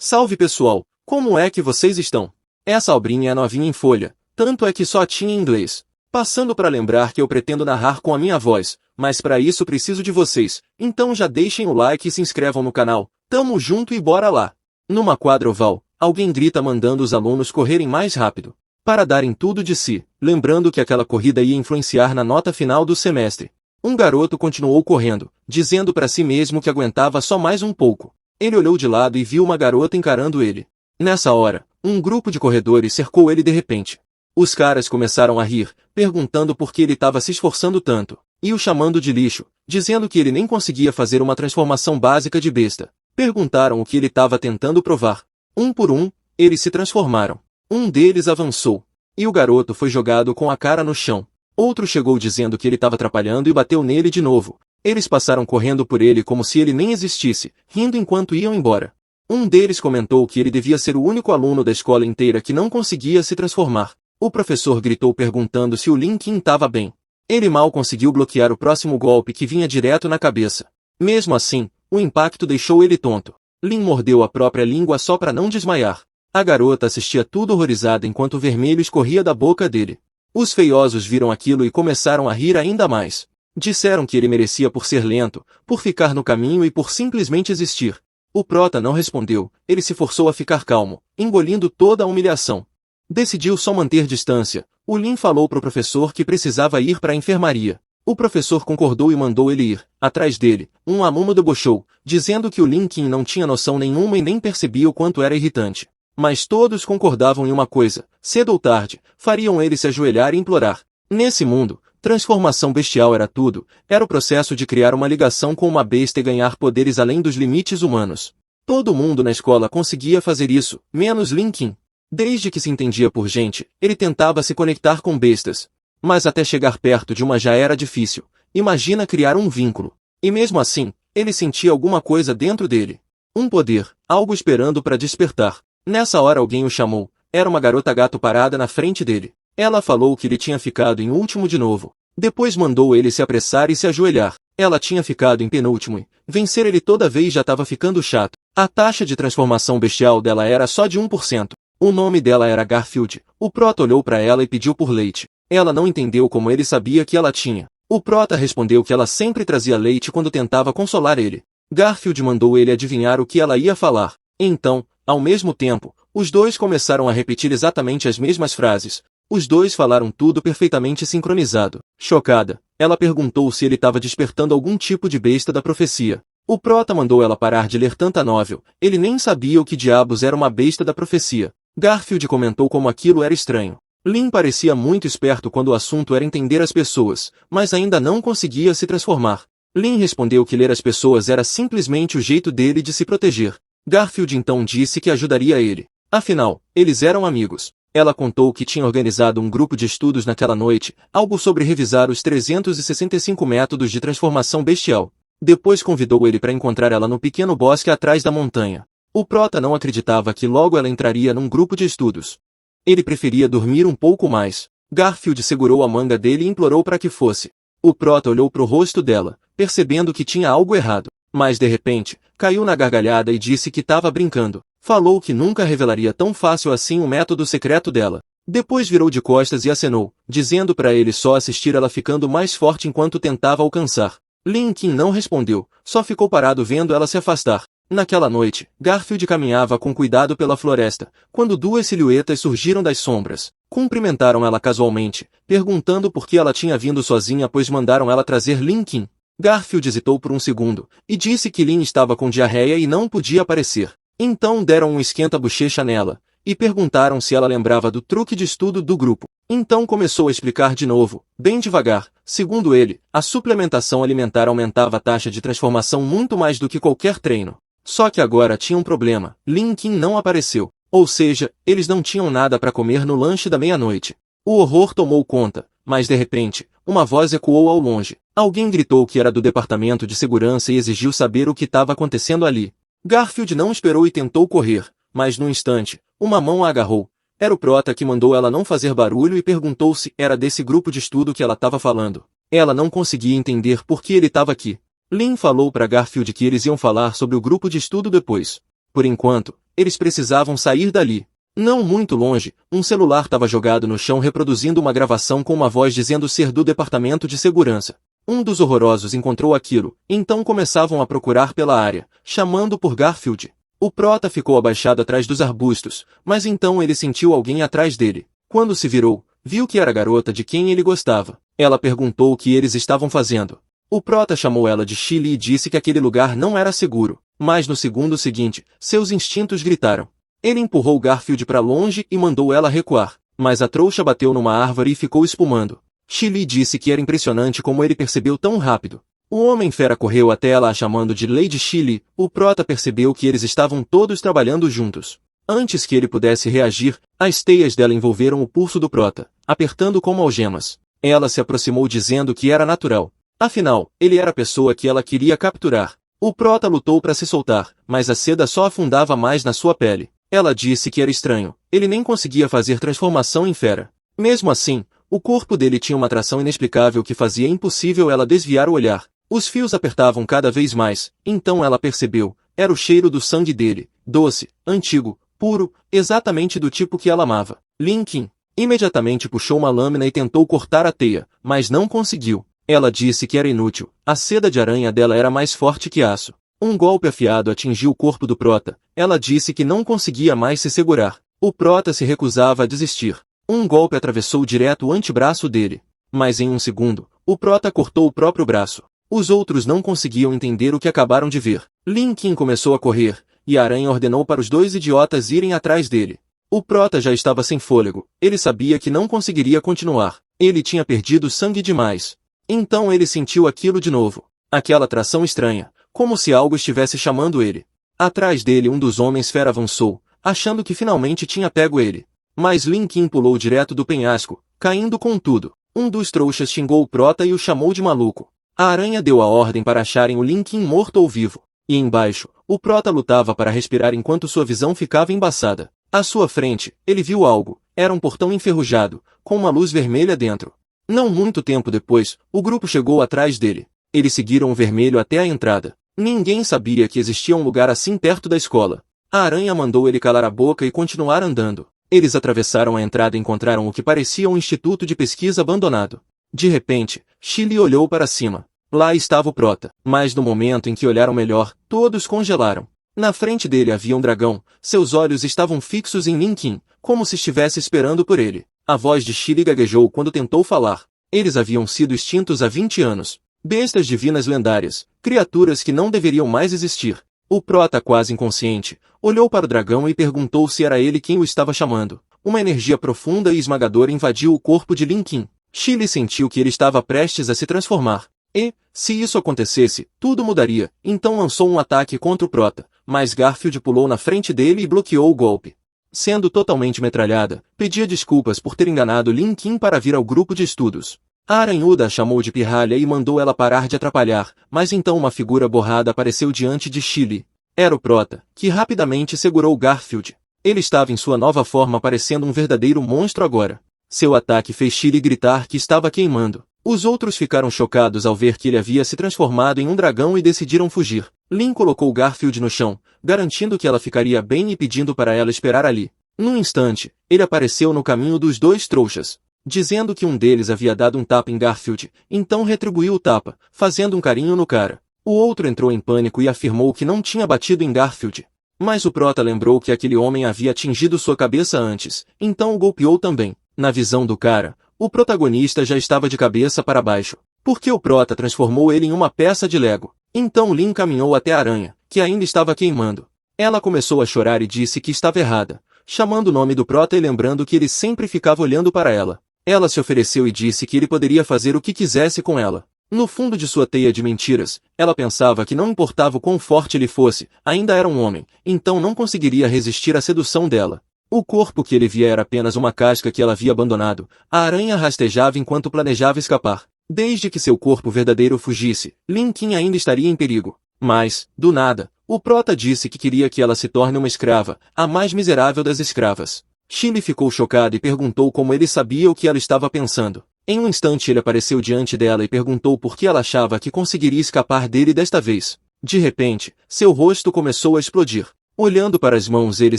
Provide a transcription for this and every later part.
Salve pessoal, como é que vocês estão? Essa obrinha é novinha em folha, tanto é que só tinha em inglês. Passando para lembrar que eu pretendo narrar com a minha voz, mas para isso preciso de vocês, então já deixem o like e se inscrevam no canal. Tamo junto e bora lá! Numa quadra oval, alguém grita mandando os alunos correrem mais rápido, para darem tudo de si, lembrando que aquela corrida ia influenciar na nota final do semestre. Um garoto continuou correndo, dizendo para si mesmo que aguentava só mais um pouco. Ele olhou de lado e viu uma garota encarando ele. Nessa hora, um grupo de corredores cercou ele de repente. Os caras começaram a rir, perguntando por que ele estava se esforçando tanto, e o chamando de lixo, dizendo que ele nem conseguia fazer uma transformação básica de besta. Perguntaram o que ele estava tentando provar. Um por um, eles se transformaram. Um deles avançou, e o garoto foi jogado com a cara no chão. Outro chegou dizendo que ele estava atrapalhando e bateu nele de novo. Eles passaram correndo por ele como se ele nem existisse, rindo enquanto iam embora. Um deles comentou que ele devia ser o único aluno da escola inteira que não conseguia se transformar. O professor gritou perguntando se o Linkin estava bem. Ele mal conseguiu bloquear o próximo golpe que vinha direto na cabeça. Mesmo assim, o impacto deixou ele tonto. Lin mordeu a própria língua só para não desmaiar. A garota assistia tudo horrorizada enquanto o vermelho escorria da boca dele. Os feiosos viram aquilo e começaram a rir ainda mais. Disseram que ele merecia por ser lento, por ficar no caminho e por simplesmente existir. O prota não respondeu, ele se forçou a ficar calmo, engolindo toda a humilhação. Decidiu só manter distância. O Lin falou para o professor que precisava ir para a enfermaria. O professor concordou e mandou ele ir. Atrás dele, um aluno debochou, dizendo que o Linkin não tinha noção nenhuma e nem percebia o quanto era irritante. Mas todos concordavam em uma coisa, cedo ou tarde, fariam ele se ajoelhar e implorar. Nesse mundo, transformação bestial era tudo, era o processo de criar uma ligação com uma besta e ganhar poderes além dos limites humanos. Todo mundo na escola conseguia fazer isso, menos Linkin. Desde que se entendia por gente, ele tentava se conectar com bestas. Mas até chegar perto de uma já era difícil. Imagina criar um vínculo. E mesmo assim, ele sentia alguma coisa dentro dele. Um poder, algo esperando para despertar. Nessa hora alguém o chamou. Era uma garota gato parada na frente dele. Ela falou que ele tinha ficado em último de novo. Depois mandou ele se apressar e se ajoelhar. Ela tinha ficado em penúltimo e vencer ele toda vez já estava ficando chato. A taxa de transformação bestial dela era só de 1%. O nome dela era Garfield. O prota olhou para ela e pediu por leite. Ela não entendeu como ele sabia que ela tinha. O prota respondeu que ela sempre trazia leite quando tentava consolar ele. Garfield mandou ele adivinhar o que ela ia falar. Então, ao mesmo tempo, os dois começaram a repetir exatamente as mesmas frases. Os dois falaram tudo perfeitamente sincronizado. Chocada, ela perguntou se ele estava despertando algum tipo de besta da profecia. O prota mandou ela parar de ler tanta novel. Ele nem sabia o que diabos era uma besta da profecia. Garfield comentou como aquilo era estranho. Lin parecia muito esperto quando o assunto era entender as pessoas, mas ainda não conseguia se transformar. Lin respondeu que ler as pessoas era simplesmente o jeito dele de se proteger. Garfield então disse que ajudaria ele. Afinal, eles eram amigos. Ela contou que tinha organizado um grupo de estudos naquela noite, algo sobre revisar os 365 métodos de transformação bestial. Depois convidou ele para encontrar ela no pequeno bosque atrás da montanha. O prota não acreditava que logo ela entraria num grupo de estudos. Ele preferia dormir um pouco mais. Garfield segurou a manga dele e implorou para que fosse. O prota olhou para o rosto dela, percebendo que tinha algo errado. Mas de repente, caiu na gargalhada e disse que estava brincando. Falou que nunca revelaria tão fácil assim o método secreto dela. Depois virou de costas e acenou, dizendo para ele só assistir ela ficando mais forte enquanto tentava alcançar. Linkin não respondeu, só ficou parado vendo ela se afastar. Naquela noite, Garfield caminhava com cuidado pela floresta, quando duas silhuetas surgiram das sombras. Cumprimentaram ela casualmente, perguntando por que ela tinha vindo sozinha pois mandaram ela trazer Linkin. Garfield hesitou por um segundo, e disse que Lin estava com diarreia e não podia aparecer. Então deram um esquenta-bochecha nela, e perguntaram se ela lembrava do truque de estudo do grupo. Então começou a explicar de novo, bem devagar. Segundo ele, a suplementação alimentar aumentava a taxa de transformação muito mais do que qualquer treino. Só que agora tinha um problema, Linkin não apareceu. Ou seja, eles não tinham nada para comer no lanche da meia-noite. O horror tomou conta, mas de repente, uma voz ecoou ao longe. Alguém gritou que era do departamento de segurança e exigiu saber o que estava acontecendo ali. Garfield não esperou e tentou correr, mas num instante, uma mão a agarrou. Era o prota que mandou ela não fazer barulho e perguntou se era desse grupo de estudo que ela estava falando. Ela não conseguia entender por que ele estava aqui. Lin falou para Garfield que eles iam falar sobre o grupo de estudo depois. Por enquanto, eles precisavam sair dali. Não muito longe, um celular estava jogado no chão reproduzindo uma gravação com uma voz dizendo ser do departamento de segurança. Um dos horrorosos encontrou aquilo, então começavam a procurar pela área, chamando por Garfield. O prota ficou abaixado atrás dos arbustos, mas então ele sentiu alguém atrás dele. Quando se virou, viu que era a garota de quem ele gostava. Ela perguntou o que eles estavam fazendo. O prota chamou ela de Chili e disse que aquele lugar não era seguro, mas no segundo seguinte, seus instintos gritaram. Ele empurrou Garfield para longe e mandou ela recuar, mas a trouxa bateu numa árvore e ficou espumando. Chili disse que era impressionante como ele percebeu tão rápido. O Homem-Fera correu até ela a chamando de Lady Chili. O prota percebeu que eles estavam todos trabalhando juntos. Antes que ele pudesse reagir, as teias dela envolveram o pulso do prota, apertando como algemas. Ela se aproximou dizendo que era natural. Afinal, ele era a pessoa que ela queria capturar. O prota lutou para se soltar, mas a seda só afundava mais na sua pele. Ela disse que era estranho, ele nem conseguia fazer transformação em fera. Mesmo assim, o corpo dele tinha uma atração inexplicável que fazia impossível ela desviar o olhar. Os fios apertavam cada vez mais, então ela percebeu, era o cheiro do sangue dele, doce, antigo, puro, exatamente do tipo que ela amava. Linkin imediatamente puxou uma lâmina e tentou cortar a teia, mas não conseguiu. Ela disse que era inútil, a seda de aranha dela era mais forte que aço. Um golpe afiado atingiu o corpo do prota. Ela disse que não conseguia mais se segurar. O prota se recusava a desistir. Um golpe atravessou direto o antebraço dele. Mas em um segundo, o prota cortou o próprio braço. Os outros não conseguiam entender o que acabaram de ver. Linkin começou a correr, e a aranha ordenou para os dois idiotas irem atrás dele. O prota já estava sem fôlego. Ele sabia que não conseguiria continuar. Ele tinha perdido sangue demais. Então ele sentiu aquilo de novo. Aquela atração estranha. Como se algo estivesse chamando ele. Atrás dele um dos homens-fera avançou, achando que finalmente tinha pego ele. Mas Linkin pulou direto do penhasco, caindo com tudo. Um dos trouxas xingou o prota e o chamou de maluco. A aranha deu a ordem para acharem o Linkin morto ou vivo. E embaixo, o prota lutava para respirar enquanto sua visão ficava embaçada. À sua frente, ele viu algo. Era um portão enferrujado, com uma luz vermelha dentro. Não muito tempo depois, o grupo chegou atrás dele. Eles seguiram o vermelho até a entrada. Ninguém sabia que existia um lugar assim perto da escola. A aranha mandou ele calar a boca e continuar andando. Eles atravessaram a entrada e encontraram o que parecia um instituto de pesquisa abandonado. De repente, Chili olhou para cima. Lá estava o prota. Mas no momento em que olharam melhor, todos congelaram. Na frente dele havia um dragão. Seus olhos estavam fixos em Linkin, como se estivesse esperando por ele. A voz de Chili gaguejou quando tentou falar. Eles haviam sido extintos há 20 anos. Bestas divinas lendárias, criaturas que não deveriam mais existir. O prota, quase inconsciente, olhou para o dragão e perguntou se era ele quem o estava chamando. Uma energia profunda e esmagadora invadiu o corpo de Linkin. Chili sentiu que ele estava prestes a se transformar. E, se isso acontecesse, tudo mudaria. Então lançou um ataque contra o prota, mas Garfield pulou na frente dele e bloqueou o golpe. Sendo totalmente metralhada, pedia desculpas por ter enganado Linkin para vir ao grupo de estudos. A aranhuda a chamou de pirralha e mandou ela parar de atrapalhar, mas então uma figura borrada apareceu diante de Chili. Era o prota, que rapidamente segurou Garfield. Ele estava em sua nova forma parecendo um verdadeiro monstro agora. Seu ataque fez Chili gritar que estava queimando. Os outros ficaram chocados ao ver que ele havia se transformado em um dragão e decidiram fugir. Lin colocou Garfield no chão, garantindo que ela ficaria bem e pedindo para ela esperar ali. Num instante, ele apareceu no caminho dos dois trouxas, dizendo que um deles havia dado um tapa em Garfield, então retribuiu o tapa, fazendo um carinho no cara. O outro entrou em pânico e afirmou que não tinha batido em Garfield. Mas o prota lembrou que aquele homem havia atingido sua cabeça antes, então o golpeou também. Na visão do cara, o protagonista já estava de cabeça para baixo, porque o prota transformou ele em uma peça de Lego. Então Lin caminhou até a aranha, que ainda estava queimando. Ela começou a chorar e disse que estava errada, chamando o nome do prota e lembrando que ele sempre ficava olhando para ela. Ela se ofereceu e disse que ele poderia fazer o que quisesse com ela. No fundo de sua teia de mentiras, ela pensava que não importava o quão forte ele fosse, ainda era um homem, então não conseguiria resistir à sedução dela. O corpo que ele via era apenas uma casca que ela havia abandonado. A aranha rastejava enquanto planejava escapar. Desde que seu corpo verdadeiro fugisse, Linkin ainda estaria em perigo. Mas, do nada, o prota disse que queria que ela se torne uma escrava, a mais miserável das escravas. Chili ficou chocado e perguntou como ele sabia o que ela estava pensando. Em um instante ele apareceu diante dela e perguntou por que ela achava que conseguiria escapar dele desta vez. De repente, seu rosto começou a explodir. Olhando para as mãos, ele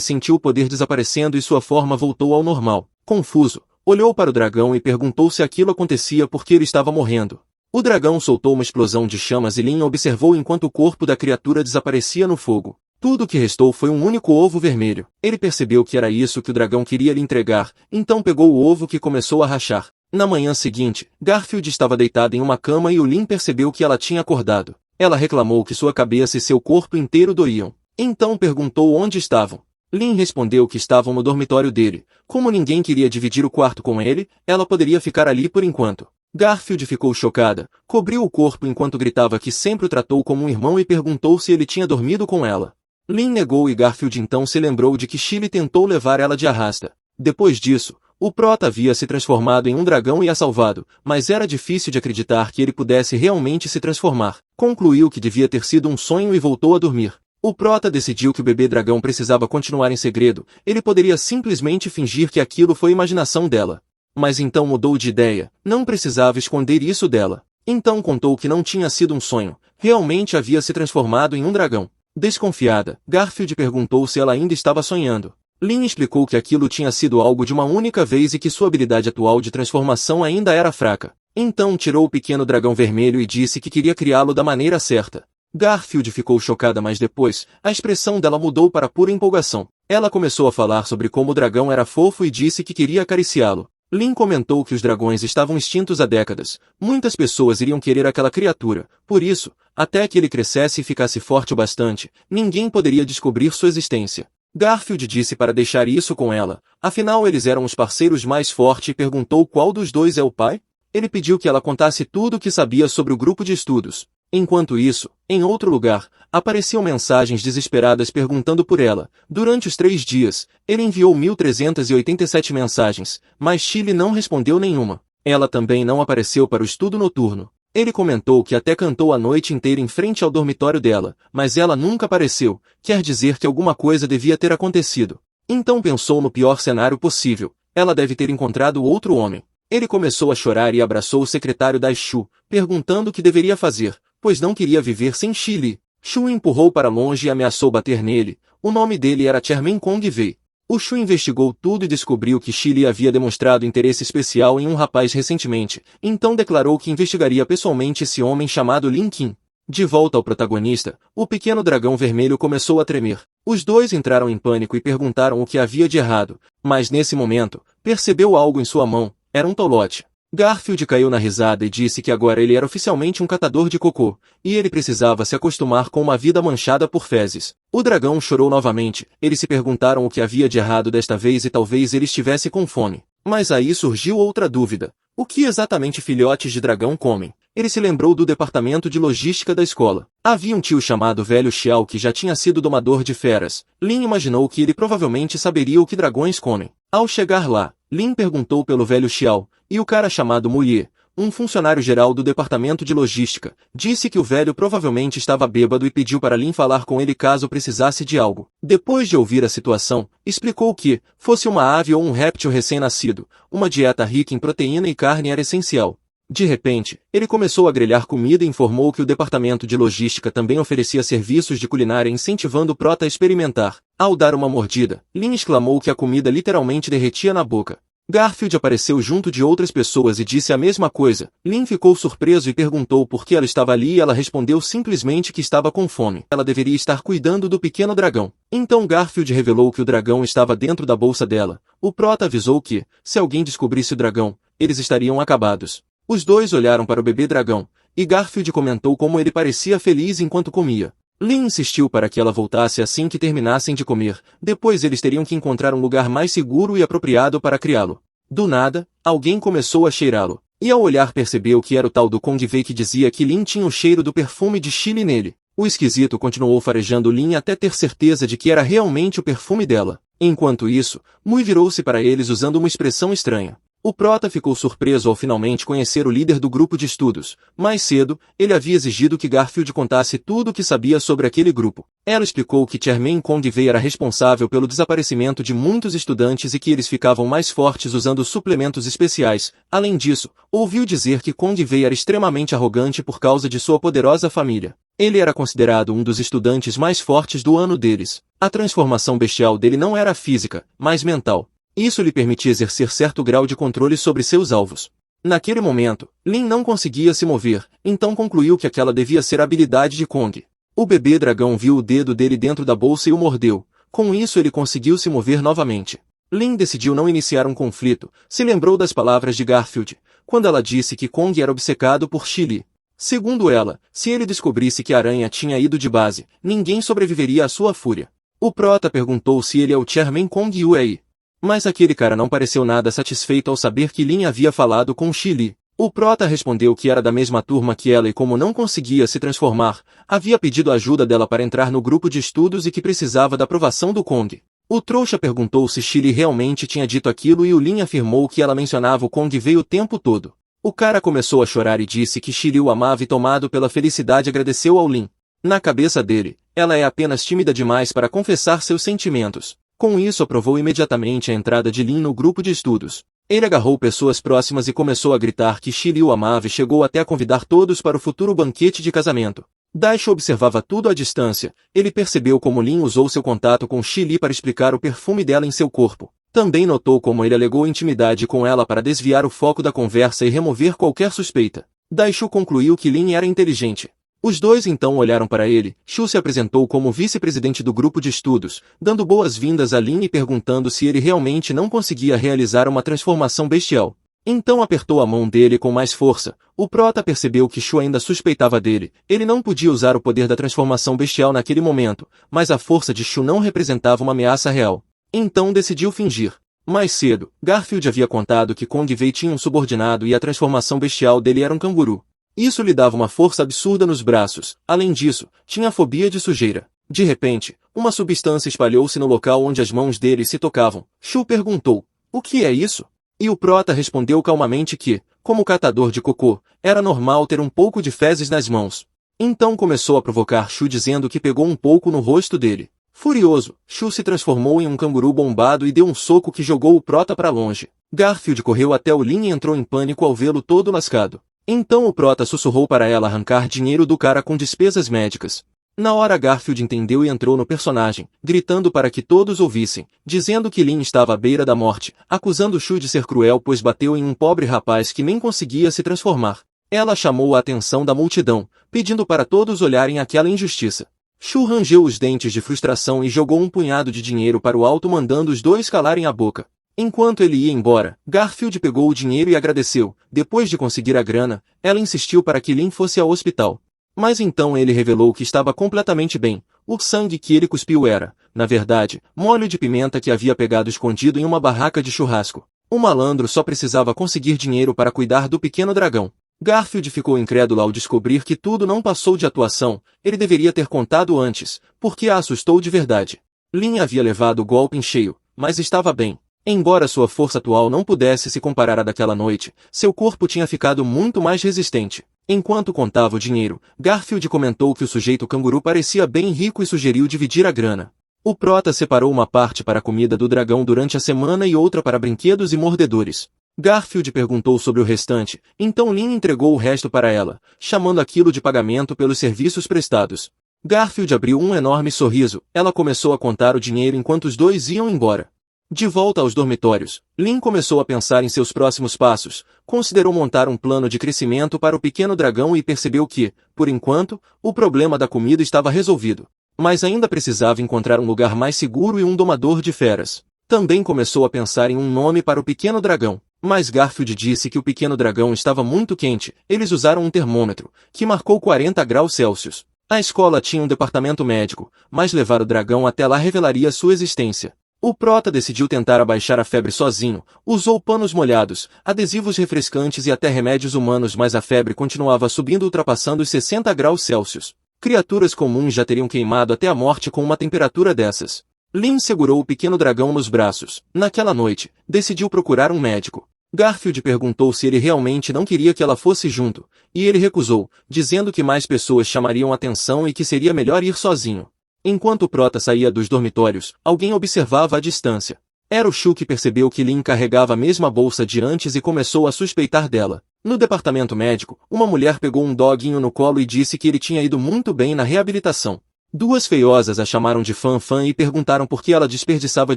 sentiu o poder desaparecendo e sua forma voltou ao normal. Confuso, olhou para o dragão e perguntou se aquilo acontecia porque ele estava morrendo. O dragão soltou uma explosão de chamas e Lin observou enquanto o corpo da criatura desaparecia no fogo. Tudo o que restou foi um único ovo vermelho. Ele percebeu que era isso que o dragão queria lhe entregar, então pegou o ovo que começou a rachar. Na manhã seguinte, Garfield estava deitada em uma cama e o Lin percebeu que ela tinha acordado. Ela reclamou que sua cabeça e seu corpo inteiro doíam. Então perguntou onde estavam. Lin respondeu que estavam no dormitório dele. Como ninguém queria dividir o quarto com ele, ela poderia ficar ali por enquanto. Garfield ficou chocada, cobriu o corpo enquanto gritava que sempre o tratou como um irmão e perguntou se ele tinha dormido com ela. Lin negou e Garfield então se lembrou de que Chile tentou levar ela de arrasta. Depois disso, o Prota havia se transformado em um dragão e a salvado, mas era difícil de acreditar que ele pudesse realmente se transformar. Concluiu que devia ter sido um sonho e voltou a dormir. O Prota decidiu que o bebê dragão precisava continuar em segredo, ele poderia simplesmente fingir que aquilo foi imaginação dela. Mas então mudou de ideia, não precisava esconder isso dela. Então contou que não tinha sido um sonho, realmente havia se transformado em um dragão. Desconfiada, Garfield perguntou se ela ainda estava sonhando. Lin explicou que aquilo tinha sido algo de uma única vez e que sua habilidade atual de transformação ainda era fraca. Então tirou o pequeno dragão vermelho e disse que queria criá-lo da maneira certa. Garfield ficou chocada, mas depois, a expressão dela mudou para pura empolgação. Ela começou a falar sobre como o dragão era fofo e disse que queria acariciá-lo. Lin comentou que os dragões estavam extintos há décadas. Muitas pessoas iriam querer aquela criatura. Por isso, até que ele crescesse e ficasse forte o bastante, ninguém poderia descobrir sua existência. Garfield disse para deixar isso com ela. Afinal, eles eram os parceiros mais fortes e perguntou qual dos dois é o pai. Ele pediu que ela contasse tudo o que sabia sobre o grupo de estudos. Enquanto isso, em outro lugar, apareciam mensagens desesperadas perguntando por ela. Durante os 3 dias, ele enviou 1.387 mensagens, mas Chile não respondeu nenhuma. Ela também não apareceu para o estudo noturno. Ele comentou que até cantou a noite inteira em frente ao dormitório dela, mas ela nunca apareceu, quer dizer que alguma coisa devia ter acontecido. Então pensou no pior cenário possível, ela deve ter encontrado outro homem. Ele começou a chorar e abraçou o secretário da Shu, perguntando o que deveria fazer, pois não queria viver sem Chile. Shu o empurrou para longe e ameaçou bater nele. O nome dele era Chairman Kong Wei. O Shu investigou tudo e descobriu que Chile havia demonstrado interesse especial em um rapaz recentemente, então declarou que investigaria pessoalmente esse homem chamado Lin Qin. De volta ao protagonista, o pequeno dragão vermelho começou a tremer. Os dois entraram em pânico e perguntaram o que havia de errado, mas nesse momento, percebeu algo em sua mão, era um tolote. Garfield caiu na risada e disse que agora ele era oficialmente um catador de cocô, e ele precisava se acostumar com uma vida manchada por fezes. O dragão chorou novamente, eles se perguntaram o que havia de errado desta vez e talvez ele estivesse com fome. Mas aí surgiu outra dúvida. O que exatamente filhotes de dragão comem? Ele se lembrou do departamento de logística da escola. Havia um tio chamado Velho Xiao que já tinha sido domador de feras. Lin imaginou que ele provavelmente saberia o que dragões comem. Ao chegar lá, Lin perguntou pelo Velho Xiao, e o cara chamado Muye, um funcionário geral do departamento de logística, disse que o velho provavelmente estava bêbado e pediu para Lin falar com ele caso precisasse de algo. Depois de ouvir a situação, explicou que, fosse uma ave ou um réptil recém-nascido, uma dieta rica em proteína e carne era essencial. De repente, ele começou a grelhar comida e informou que o departamento de logística também oferecia serviços de culinária incentivando o Prota a experimentar. Ao dar uma mordida, Lin exclamou que a comida literalmente derretia na boca. Garfield apareceu junto de outras pessoas e disse a mesma coisa. Lin ficou surpreso e perguntou por que ela estava ali e ela respondeu simplesmente que estava com fome. Ela deveria estar cuidando do pequeno dragão. Então Garfield revelou que o dragão estava dentro da bolsa dela. O Prota avisou que, se alguém descobrisse o dragão, eles estariam acabados. Os dois olharam para o bebê dragão, e Garfield comentou como ele parecia feliz enquanto comia. Lin insistiu para que ela voltasse assim que terminassem de comer, depois eles teriam que encontrar um lugar mais seguro e apropriado para criá-lo. Do nada, alguém começou a cheirá-lo, e ao olhar percebeu que era o tal do Kong Wei que dizia que Lin tinha o cheiro do perfume de Chile nele. O esquisito continuou farejando Lin até ter certeza de que era realmente o perfume dela. Enquanto isso, Mui virou-se para eles usando uma expressão estranha. O Prota ficou surpreso ao finalmente conhecer o líder do grupo de estudos. Mais cedo, ele havia exigido que Garfield contasse tudo o que sabia sobre aquele grupo. Ela explicou que Chairman Convey era responsável pelo desaparecimento de muitos estudantes e que eles ficavam mais fortes usando suplementos especiais. Além disso, ouviu dizer que Convey era extremamente arrogante por causa de sua poderosa família. Ele era considerado um dos estudantes mais fortes do ano deles. A transformação bestial dele não era física, mas mental. Isso lhe permitia exercer certo grau de controle sobre seus alvos. Naquele momento, Lin não conseguia se mover, então concluiu que aquela devia ser a habilidade de Kong. O bebê dragão viu o dedo dele dentro da bolsa e o mordeu. Com isso ele conseguiu se mover novamente. Lin decidiu não iniciar um conflito, se lembrou das palavras de Garfield, quando ela disse que Kong era obcecado por Chili. Segundo ela, se ele descobrisse que a aranha tinha ido de base, ninguém sobreviveria à sua fúria. O Prota perguntou se ele é o Chairman Kong Yue. Mas aquele cara não pareceu nada satisfeito ao saber que Lin havia falado com Chili. O Prota respondeu que era da mesma turma que ela e como não conseguia se transformar, havia pedido ajuda dela para entrar no grupo de estudos e que precisava da aprovação do Kong. O trouxa perguntou se Chili realmente tinha dito aquilo e o Lin afirmou que ela mencionava o Kong o tempo todo. O cara começou a chorar e disse que Chili o amava e tomado pela felicidade agradeceu ao Lin. Na cabeça dele, ela é apenas tímida demais para confessar seus sentimentos. Com isso aprovou imediatamente a entrada de Lin no grupo de estudos. Ele agarrou pessoas próximas e começou a gritar que Chili o amava e chegou até a convidar todos para o futuro banquete de casamento. Daisho observava tudo à distância. Ele percebeu como Lin usou seu contato com Chili para explicar o perfume dela em seu corpo. Também notou como ele alegou intimidade com ela para desviar o foco da conversa e remover qualquer suspeita. Daisho concluiu que Lin era inteligente. Os dois então olharam para ele. Shu se apresentou como vice-presidente do grupo de estudos, dando boas-vindas a Lin e perguntando se ele realmente não conseguia realizar uma transformação bestial. Então apertou a mão dele com mais força. O Prota percebeu que Shu ainda suspeitava dele. Ele não podia usar o poder da transformação bestial naquele momento, mas a força de Shu não representava uma ameaça real. Então decidiu fingir. Mais cedo, Garfield havia contado que Kong tinha um subordinado e a transformação bestial dele era um canguru. Isso lhe dava uma força absurda nos braços. Além disso, tinha fobia de sujeira. De repente, uma substância espalhou-se no local onde as mãos dele se tocavam. Shu perguntou, "O que é isso?" E o Prota respondeu calmamente que, como catador de cocô, era normal ter um pouco de fezes nas mãos. Então começou a provocar Shu dizendo que pegou um pouco no rosto dele. Furioso, Shu se transformou em um canguru bombado e deu um soco que jogou o Prota para longe. Garfield correu até o Lin e entrou em pânico ao vê-lo todo lascado. Então o Prota sussurrou para ela arrancar dinheiro do cara com despesas médicas. Na hora Garfield entendeu e entrou no personagem, gritando para que todos ouvissem, dizendo que Lin estava à beira da morte, acusando Shu de ser cruel pois bateu em um pobre rapaz que nem conseguia se transformar. Ela chamou a atenção da multidão, pedindo para todos olharem aquela injustiça. Shu rangeu os dentes de frustração e jogou um punhado de dinheiro para o alto mandando os dois calarem a boca. Enquanto ele ia embora, Garfield pegou o dinheiro e agradeceu. Depois de conseguir a grana, ela insistiu para que Lin fosse ao hospital. Mas então ele revelou que estava completamente bem. O sangue que ele cuspiu era, na verdade, molho de pimenta que havia pegado escondido em uma barraca de churrasco. O malandro só precisava conseguir dinheiro para cuidar do pequeno dragão. Garfield ficou incrédulo ao descobrir que tudo não passou de atuação. Ele deveria ter contado antes, porque a assustou de verdade. Lin havia levado o golpe em cheio, mas estava bem. Embora sua força atual não pudesse se comparar à daquela noite, seu corpo tinha ficado muito mais resistente. Enquanto contava o dinheiro, Garfield comentou que o sujeito canguru parecia bem rico e sugeriu dividir a grana. O Prota separou uma parte para a comida do dragão durante a semana e outra para brinquedos e mordedores. Garfield perguntou sobre o restante, então Lin entregou o resto para ela, chamando aquilo de pagamento pelos serviços prestados. Garfield abriu um enorme sorriso. Ela começou a contar o dinheiro enquanto os dois iam embora. De volta aos dormitórios, Lin começou a pensar em seus próximos passos, considerou montar um plano de crescimento para o pequeno dragão e percebeu que, por enquanto, o problema da comida estava resolvido. Mas ainda precisava encontrar um lugar mais seguro e um domador de feras. Também começou a pensar em um nome para o pequeno dragão. Mas Garfield disse que o pequeno dragão estava muito quente. Eles usaram um termômetro, que marcou 40 graus Celsius. A escola tinha um departamento médico, mas levar o dragão até lá revelaria sua existência. O Prota decidiu tentar abaixar a febre sozinho, usou panos molhados, adesivos refrescantes e até remédios humanos, mas a febre continuava subindo ultrapassando os 60 graus Celsius. Criaturas comuns já teriam queimado até a morte com uma temperatura dessas. Lin segurou o pequeno dragão nos braços. Naquela noite, decidiu procurar um médico. Garfield perguntou se ele realmente não queria que ela fosse junto, e ele recusou, dizendo que mais pessoas chamariam atenção e que seria melhor ir sozinho. Enquanto o Prota saía dos dormitórios, alguém observava à distância. Era o Shu, que percebeu que Lin carregava a mesma bolsa de antes e começou a suspeitar dela. No departamento médico, uma mulher pegou um doguinho no colo e disse que ele tinha ido muito bem na reabilitação. Duas feiosas a chamaram de Fan e perguntaram por que ela desperdiçava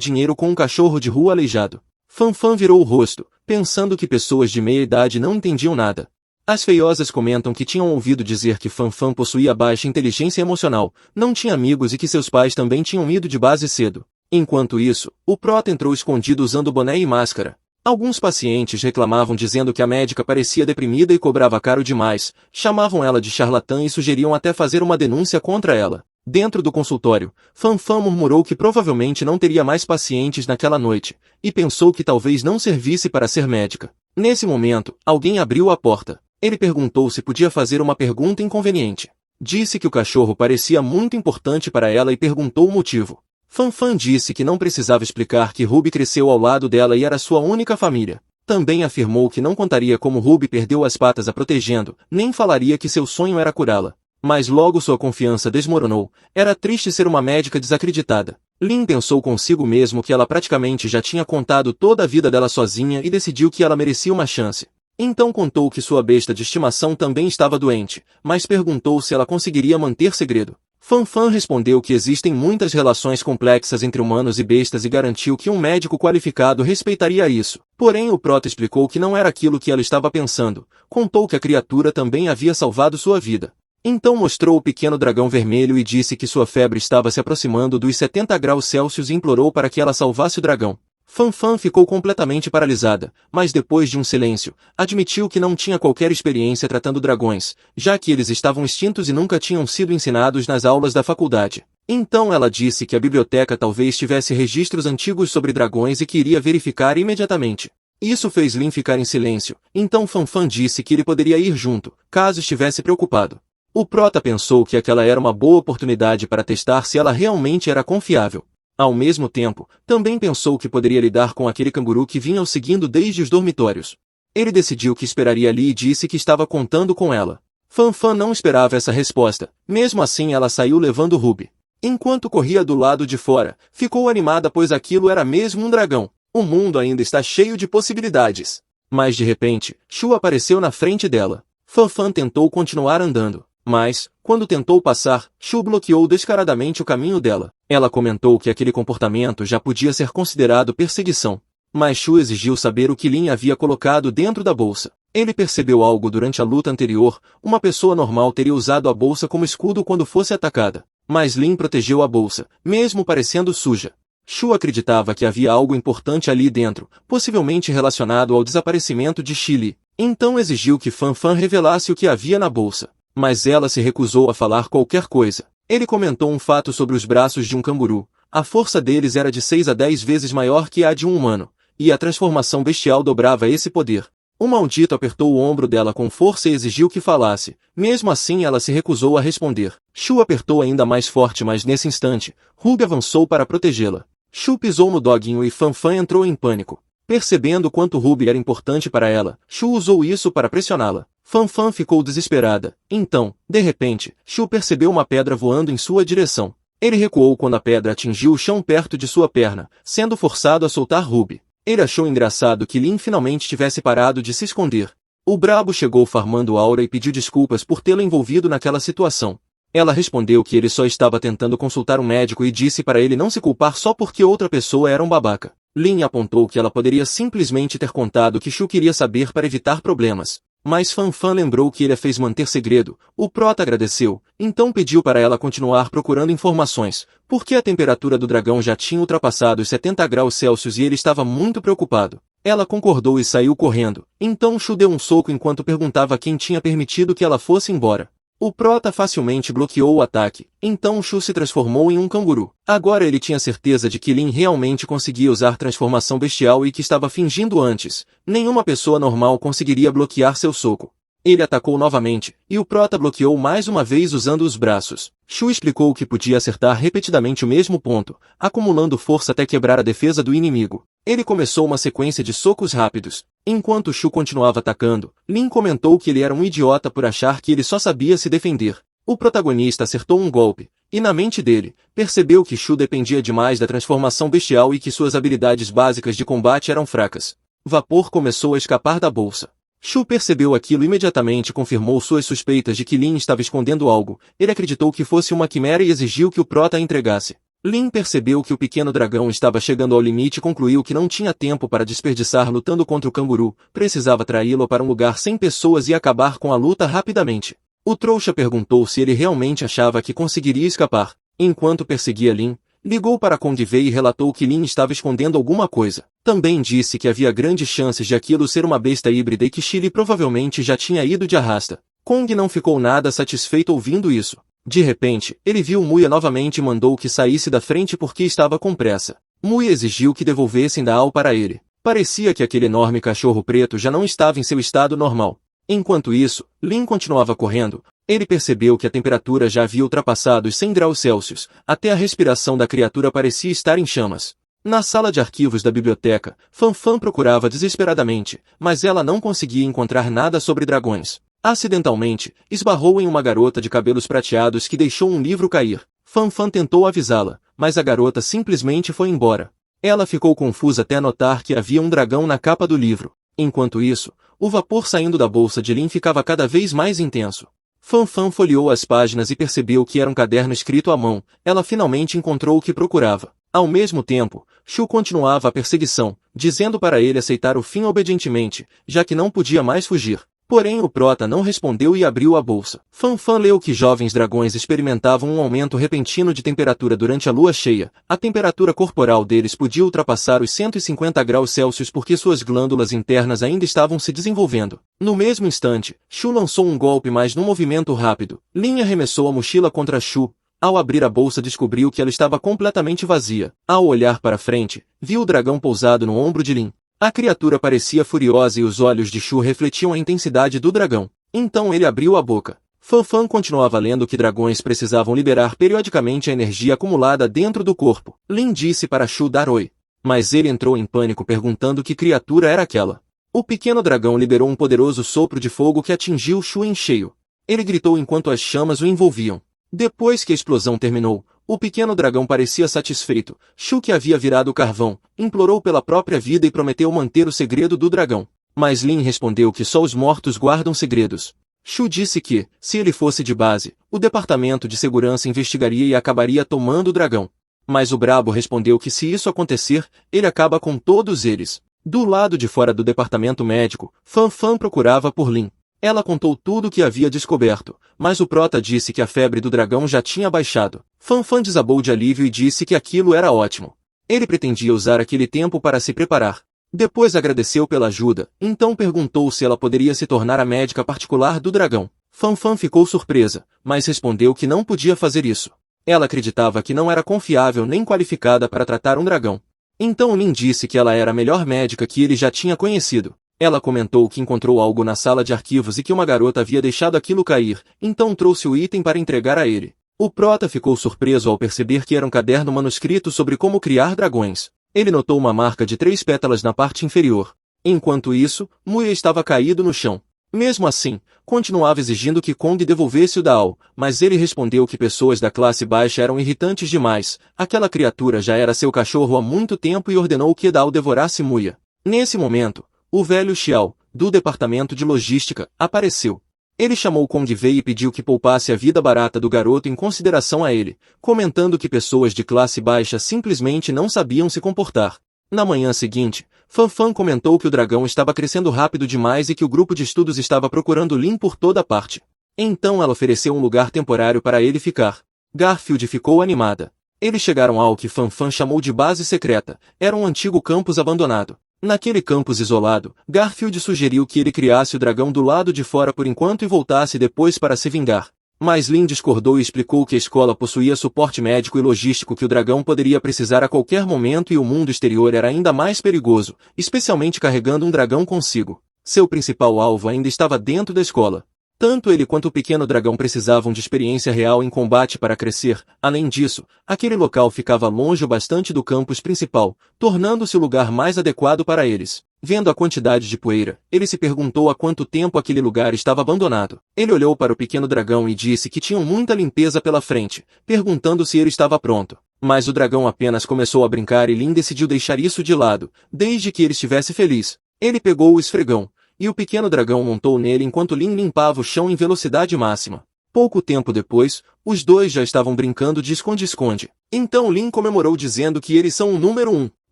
dinheiro com um cachorro de rua aleijado. Fan virou o rosto, pensando que pessoas de meia idade não entendiam nada. As feiosas comentam que tinham ouvido dizer que Fan possuía baixa inteligência emocional, não tinha amigos e que seus pais também tinham ido de base cedo. Enquanto isso, o Prota entrou escondido usando boné e máscara. Alguns pacientes reclamavam dizendo que a médica parecia deprimida e cobrava caro demais, chamavam ela de charlatã e sugeriam até fazer uma denúncia contra ela. Dentro do consultório, Fan murmurou que provavelmente não teria mais pacientes naquela noite, e pensou que talvez não servisse para ser médica. Nesse momento, alguém abriu a porta. Ele perguntou se podia fazer uma pergunta inconveniente. Disse que o cachorro parecia muito importante para ela e perguntou o motivo. Fan disse que não precisava explicar que Ruby cresceu ao lado dela e era sua única família. Também afirmou que não contaria como Ruby perdeu as patas a protegendo, nem falaria que seu sonho era curá-la. Mas logo sua confiança desmoronou. Era triste ser uma médica desacreditada. Lin pensou consigo mesmo que ela praticamente já tinha contado toda a vida dela sozinha e decidiu que ela merecia uma chance. Então contou que sua besta de estimação também estava doente, mas perguntou se ela conseguiria manter segredo. Fan respondeu que existem muitas relações complexas entre humanos e bestas e garantiu que um médico qualificado respeitaria isso. Porém o Prota explicou que não era aquilo que ela estava pensando. Contou que a criatura também havia salvado sua vida. Então mostrou o pequeno dragão vermelho e disse que sua febre estava se aproximando dos 70 graus Celsius e implorou para que ela salvasse o dragão. Fan ficou completamente paralisada, mas depois de um silêncio, admitiu que não tinha qualquer experiência tratando dragões, já que eles estavam extintos e nunca tinham sido ensinados nas aulas da faculdade. Então ela disse que a biblioteca talvez tivesse registros antigos sobre dragões e que iria verificar imediatamente. Isso fez Lin ficar em silêncio, então Fan disse que ele poderia ir junto, caso estivesse preocupado. O Prota pensou que aquela era uma boa oportunidade para testar se ela realmente era confiável. Ao mesmo tempo, também pensou que poderia lidar com aquele canguru que vinha o seguindo desde os dormitórios. Ele decidiu que esperaria ali e disse que estava contando com ela. Fan não esperava essa resposta. Mesmo assim ela saiu levando Ruby. Enquanto corria do lado de fora, ficou animada pois aquilo era mesmo um dragão. O mundo ainda está cheio de possibilidades. Mas de repente, Shu apareceu na frente dela. Fan tentou continuar andando. Mas, quando tentou passar, Shu bloqueou descaradamente o caminho dela. Ela comentou que aquele comportamento já podia ser considerado perseguição. Mas Shu exigiu saber o que Lin havia colocado dentro da bolsa. Ele percebeu algo durante a luta anterior. Uma pessoa normal teria usado a bolsa como escudo quando fosse atacada. Mas Lin protegeu a bolsa, mesmo parecendo suja. Shu acreditava que havia algo importante ali dentro, possivelmente relacionado ao desaparecimento de Chile. Então exigiu que Fan revelasse o que havia na bolsa. Mas ela se recusou a falar qualquer coisa. Ele comentou um fato sobre os braços de um canguru. A força deles era de 6 a 10 vezes maior que a de um humano, e a transformação bestial dobrava esse poder. O maldito apertou o ombro dela com força e exigiu que falasse. Mesmo assim ela se recusou a responder. Shu apertou ainda mais forte, mas nesse instante, Ruby avançou para protegê-la. Shu pisou no doguinho e Fan entrou em pânico. Percebendo quanto Ruby era importante para ela, Shu usou isso para pressioná-la. Fan ficou desesperada. Então, de repente, Shu percebeu uma pedra voando em sua direção. Ele recuou quando a pedra atingiu o chão perto de sua perna, sendo forçado a soltar Ruby. Ele achou engraçado que Lin finalmente tivesse parado de se esconder. O brabo chegou farmando Aura e pediu desculpas por tê-la envolvido naquela situação. Ela respondeu que ele só estava tentando consultar um médico e disse para ele não se culpar só porque outra pessoa era um babaca. Lin apontou que ela poderia simplesmente ter contado que Shu queria saber para evitar problemas. Mas Fan lembrou que ele a fez manter segredo. O Prota agradeceu, então pediu para ela continuar procurando informações, porque a temperatura do dragão já tinha ultrapassado os 70 graus Celsius e ele estava muito preocupado. Ela concordou e saiu correndo. Então Shu deu um soco enquanto perguntava quem tinha permitido que ela fosse embora. O Prota facilmente bloqueou o ataque, então Shu se transformou em um canguru. Agora ele tinha certeza de que Lin realmente conseguia usar transformação bestial e que estava fingindo antes. Nenhuma pessoa normal conseguiria bloquear seu soco. Ele atacou novamente, e o Prota bloqueou mais uma vez usando os braços. Shu explicou que podia acertar repetidamente o mesmo ponto, acumulando força até quebrar a defesa do inimigo. Ele começou uma sequência de socos rápidos. Enquanto Shu continuava atacando, Lin comentou que ele era um idiota por achar que ele só sabia se defender. O protagonista acertou um golpe, e na mente dele, percebeu que Shu dependia demais da transformação bestial e que suas habilidades básicas de combate eram fracas. Vapor começou a escapar da bolsa. Shu percebeu aquilo imediatamente e confirmou suas suspeitas de que Lin estava escondendo algo. Ele acreditou que fosse uma quimera e exigiu que o prota a entregasse. Lin percebeu que o pequeno dragão estava chegando ao limite e concluiu que não tinha tempo para desperdiçar lutando contra o canguru, precisava traí-lo para um lugar sem pessoas e acabar com a luta rapidamente. O trouxa perguntou se ele realmente achava que conseguiria escapar. Enquanto perseguia Lin, ligou para Kong Wei e relatou que Lin estava escondendo alguma coisa. Também disse que havia grandes chances de aquilo ser uma besta híbrida e que Chile provavelmente já tinha ido de arrasta. Kong não ficou nada satisfeito ouvindo isso. De repente, ele viu Muya novamente e mandou que saísse da frente porque estava com pressa. Muya exigiu que devolvessem Dao para ele. Parecia que aquele enorme cachorro preto já não estava em seu estado normal. Enquanto isso, Lin continuava correndo. Ele percebeu que a temperatura já havia ultrapassado os 100 graus Celsius, até a respiração da criatura parecia estar em chamas. Na sala de arquivos da biblioteca, Fanfan procurava desesperadamente, mas ela não conseguia encontrar nada sobre dragões. Acidentalmente, esbarrou em uma garota de cabelos prateados que deixou um livro cair. Fanfan tentou avisá-la, mas a garota simplesmente foi embora. Ela ficou confusa até notar que havia um dragão na capa do livro. Enquanto isso, o vapor saindo da bolsa de Lin ficava cada vez mais intenso. Fanfan folheou as páginas e percebeu que era um caderno escrito à mão. Ela finalmente encontrou o que procurava. Ao mesmo tempo, Shu continuava a perseguição, dizendo para ele aceitar o fim obedientemente, já que não podia mais fugir. Porém o prota não respondeu e abriu a bolsa. Fanfan leu que jovens dragões experimentavam um aumento repentino de temperatura durante a lua cheia. A temperatura corporal deles podia ultrapassar os 150 graus Celsius porque suas glândulas internas ainda estavam se desenvolvendo. No mesmo instante, Shu lançou um golpe mas num movimento rápido. Lin arremessou a mochila contra Shu. Ao abrir a bolsa descobriu que ela estava completamente vazia. Ao olhar para frente, viu o dragão pousado no ombro de Lin. A criatura parecia furiosa e os olhos de Shu refletiam a intensidade do dragão. Então ele abriu a boca. Fanfan continuava lendo que dragões precisavam liberar periodicamente a energia acumulada dentro do corpo. Lin disse para Shu dar oi. Mas ele entrou em pânico perguntando que criatura era aquela. O pequeno dragão liberou um poderoso sopro de fogo que atingiu Shu em cheio. Ele gritou enquanto as chamas o envolviam. Depois que a explosão terminou, o pequeno dragão parecia satisfeito. Shu, que havia virado carvão, implorou pela própria vida e prometeu manter o segredo do dragão. Mas Lin respondeu que só os mortos guardam segredos. Shu disse que, se ele fosse de base, o departamento de segurança investigaria e acabaria tomando o dragão. Mas o brabo respondeu que se isso acontecer, ele acaba com todos eles. Do lado de fora do departamento médico, Fanfan procurava por Lin. Ela contou tudo o que havia descoberto, mas o prota disse que a febre do dragão já tinha baixado. Fanfan desabou de alívio e disse que aquilo era ótimo. Ele pretendia usar aquele tempo para se preparar. Depois agradeceu pela ajuda, então perguntou se ela poderia se tornar a médica particular do dragão. Fanfan ficou surpresa, mas respondeu que não podia fazer isso. Ela acreditava que não era confiável nem qualificada para tratar um dragão. Então Lin disse que ela era a melhor médica que ele já tinha conhecido. Ela comentou que encontrou algo na sala de arquivos e que uma garota havia deixado aquilo cair, então trouxe o item para entregar a ele. O prota ficou surpreso ao perceber que era um caderno manuscrito sobre como criar dragões. Ele notou uma marca de 3 pétalas na parte inferior. Enquanto isso, Muya estava caído no chão. Mesmo assim, continuava exigindo que Kong devolvesse o Dao, mas ele respondeu que pessoas da classe baixa eram irritantes demais. Aquela criatura já era seu cachorro há muito tempo e ordenou que Dao devorasse Muya. Nesse momento, o velho Xiao, do departamento de logística, apareceu. Ele chamou Kong Wei e pediu que poupasse a vida barata do garoto em consideração a ele, comentando que pessoas de classe baixa simplesmente não sabiam se comportar. Na manhã seguinte, Fanfan comentou que o dragão estava crescendo rápido demais e que o grupo de estudos estava procurando Lin por toda parte. Então ela ofereceu um lugar temporário para ele ficar. Garfield ficou animada. Eles chegaram ao que Fanfan chamou de base secreta. Era um antigo campus abandonado. Naquele campus isolado, Garfield sugeriu que ele criasse o dragão do lado de fora por enquanto e voltasse depois para se vingar. Mas Lin discordou e explicou que a escola possuía suporte médico e logístico que o dragão poderia precisar a qualquer momento e o mundo exterior era ainda mais perigoso, especialmente carregando um dragão consigo. Seu principal alvo ainda estava dentro da escola. Tanto ele quanto o pequeno dragão precisavam de experiência real em combate para crescer. Além disso, aquele local ficava longe bastante do campus principal, tornando-se o lugar mais adequado para eles. Vendo a quantidade de poeira, ele se perguntou há quanto tempo aquele lugar estava abandonado. Ele olhou para o pequeno dragão e disse que tinham muita limpeza pela frente, perguntando se ele estava pronto. Mas o dragão apenas começou a brincar e Lin decidiu deixar isso de lado, desde que ele estivesse feliz. Ele pegou o esfregão, e o pequeno dragão montou nele enquanto Lin limpava o chão em velocidade máxima. Pouco tempo depois, os dois já estavam brincando de esconde-esconde. Então Lin comemorou dizendo que eles são o número 1.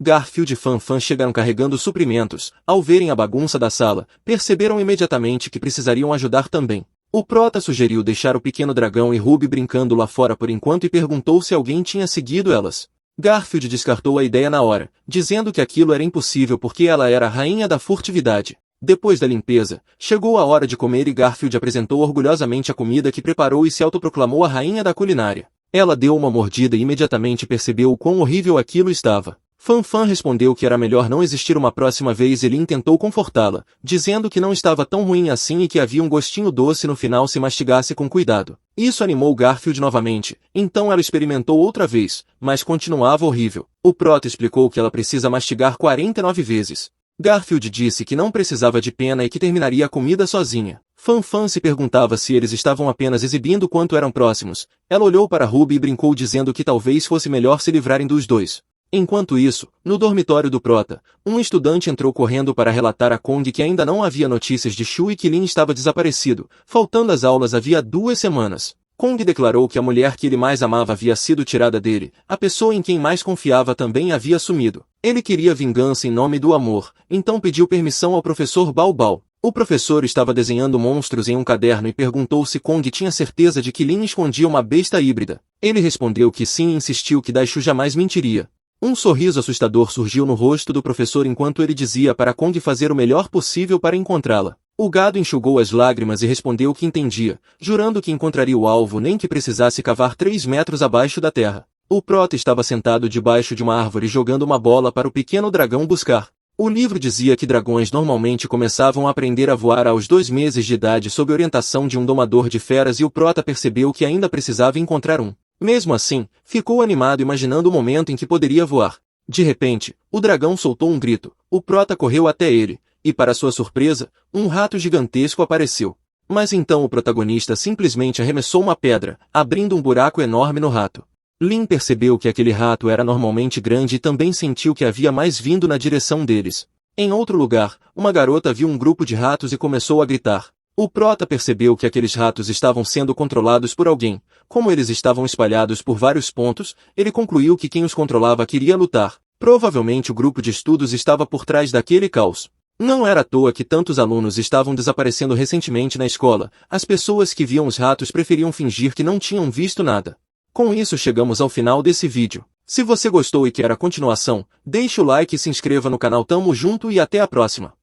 Garfield e Fan chegaram carregando suprimentos. Ao verem a bagunça da sala, perceberam imediatamente que precisariam ajudar também. O Prota sugeriu deixar o pequeno dragão e Ruby brincando lá fora por enquanto e perguntou se alguém tinha seguido elas. Garfield descartou a ideia na hora, dizendo que aquilo era impossível porque ela era a rainha da furtividade. Depois da limpeza, chegou a hora de comer e Garfield apresentou orgulhosamente a comida que preparou e se autoproclamou a rainha da culinária. Ela deu uma mordida e imediatamente percebeu o quão horrível aquilo estava. Fan respondeu que era melhor não existir uma próxima vez e Lin tentou confortá-la, dizendo que não estava tão ruim assim e que havia um gostinho doce no final se mastigasse com cuidado. Isso animou Garfield novamente, então ela experimentou outra vez, mas continuava horrível. O Prota explicou que ela precisa mastigar 49 vezes. Garfield disse que não precisava de pena e que terminaria a comida sozinha. Fan se perguntava se eles estavam apenas exibindo quanto eram próximos. Ela olhou para Ruby e brincou dizendo que talvez fosse melhor se livrarem dos dois. Enquanto isso, no dormitório do Prota, um estudante entrou correndo para relatar a Kong que ainda não havia notícias de Shu e que Lin estava desaparecido, faltando às aulas havia 2 semanas. Kong declarou que a mulher que ele mais amava havia sido tirada dele, a pessoa em quem mais confiava também havia sumido. Ele queria vingança em nome do amor, então pediu permissão ao professor Bao. O professor estava desenhando monstros em um caderno e perguntou se Kong tinha certeza de que Lin escondia uma besta híbrida. Ele respondeu que sim e insistiu que Daishu jamais mentiria. Um sorriso assustador surgiu no rosto do professor enquanto ele dizia para Kong fazer o melhor possível para encontrá-la. O gado enxugou as lágrimas e respondeu que entendia, jurando que encontraria o alvo nem que precisasse cavar 3 metros abaixo da terra. O Prota estava sentado debaixo de uma árvore jogando uma bola para o pequeno dragão buscar. O livro dizia que dragões normalmente começavam a aprender a voar aos 2 meses de idade sob orientação de um domador de feras e o Prota percebeu que ainda precisava encontrar um. Mesmo assim, ficou animado imaginando o momento em que poderia voar. De repente, o dragão soltou um grito. O Prota correu até ele, e para sua surpresa, um rato gigantesco apareceu. Mas então o protagonista simplesmente arremessou uma pedra, abrindo um buraco enorme no rato. Lin percebeu que aquele rato era normalmente grande e também sentiu que havia mais vindo na direção deles. Em outro lugar, uma garota viu um grupo de ratos e começou a gritar. O Prota percebeu que aqueles ratos estavam sendo controlados por alguém. Como eles estavam espalhados por vários pontos, ele concluiu que quem os controlava queria lutar. Provavelmente o grupo de estudos estava por trás daquele caos. Não era à toa que tantos alunos estavam desaparecendo recentemente na escola. As pessoas que viam os ratos preferiam fingir que não tinham visto nada. Com isso chegamos ao final desse vídeo. Se você gostou e quer a continuação, deixe o like e se inscreva no canal. Tamo junto e até a próxima.